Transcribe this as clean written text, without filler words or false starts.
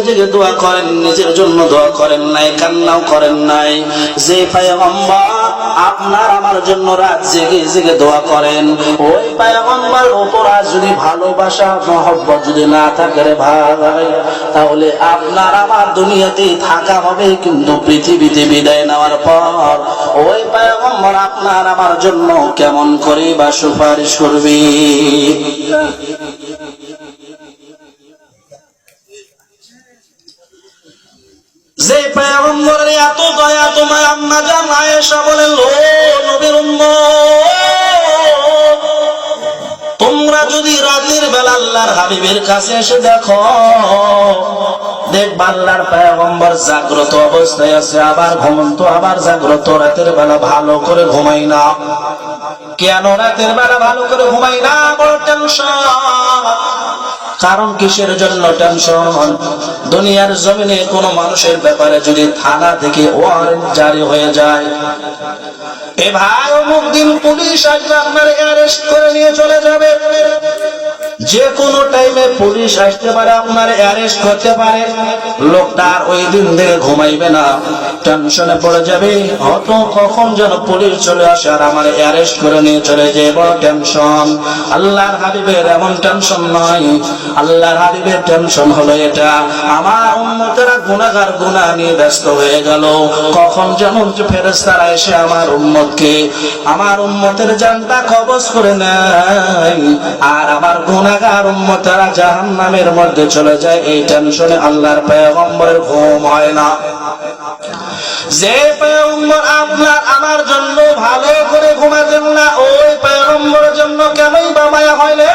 জেগে দোয়া করেন, নিজের জন্য দোয়া করেন নাই, কান্নাও করেন নাই। যে পয়গম্বর আপনার আমার জন্য রাত জেগে জেগে দোয়া করেন, ওই পয়গম্বর উপর আজ যদি ভালোবাসা মহব্বত যদি না থাকে রে ভাই, তাহলে আপনার আমার দুনিয়াতেই থাকা হবে, কিন্তু পৃথিবীতে বিদায় নেওয়ার পর ওই পয়গম্বর আপনার আমার জন্য কেমন করে বা সুপারিশ করবে। যে পয়গম্বরের এত দয়া তোমায় আম্মা জান আয়েশা বলেন, ও নবীর উম্মত, তোমরা যদি রাতের বেলা আল্লাহর হাবিবের কাছে এসে দেখো, দেখবা আল্লাহর পয়গম্বর জাগ্রত অবস্থায় আছে, আবার ঘুমন্ত আবার জাগ্রত। রাতের বেলা ভালো করে ঘুমাই না কেন? রাতের বেলা ভালো করে ঘুমাই না, বড় টেনশন। কারণ কিসের জন্য টেনশন? দুনিয়ার জমিনে কোন মানুষের ব্যাপারে যদি থানা থেকে ওয়ারেন্ট জারি হয়ে যায়, এ ভাই অমুক দিন পুলিশ আসবে আপনার অ্যারেস্ট করে নিয়ে চলে যাবে, যে কোনো টাইমে পুলিশ আসতে পারে, আপনার অ্যারেস্ট করতে পারে, লোকটা আর ওই দিন থেকে ঘুমাইবে না, টেনশনে পড়ে যাবে, হয়তো কখন যেন পুলিশ চলে আসে আর আমার অ্যারেস্ট করে নিয়ে চলে যায়, বড় টেনশন। আল্লাহর হাবিবের এমন টেনশন নয়, আল্লাহর হাবিবের টেনশন হলো এটা, আমার উম্মতেরা গুনাহগার, গুনাহ নিয়ে ব্যস্ত হয়ে গেল, কখন যেমন ফেরেশতারা এসে আমার উম্মতকে, আমার উম্মতের জানটা কবজ করে নেয়, আর আমার গুনাহগার উম্মতেরা জাহান্নামের মধ্যে চলে যায়। এই টেনশনে আল্লাহর পয়গম্বরের ঘুম হয় না। যে পয়গম্বর আপনার আমার জন্য ভালো করে ঘুমাতেন না, ওই পয়গম্বরের জন্য কেনই বা মায়া হইলে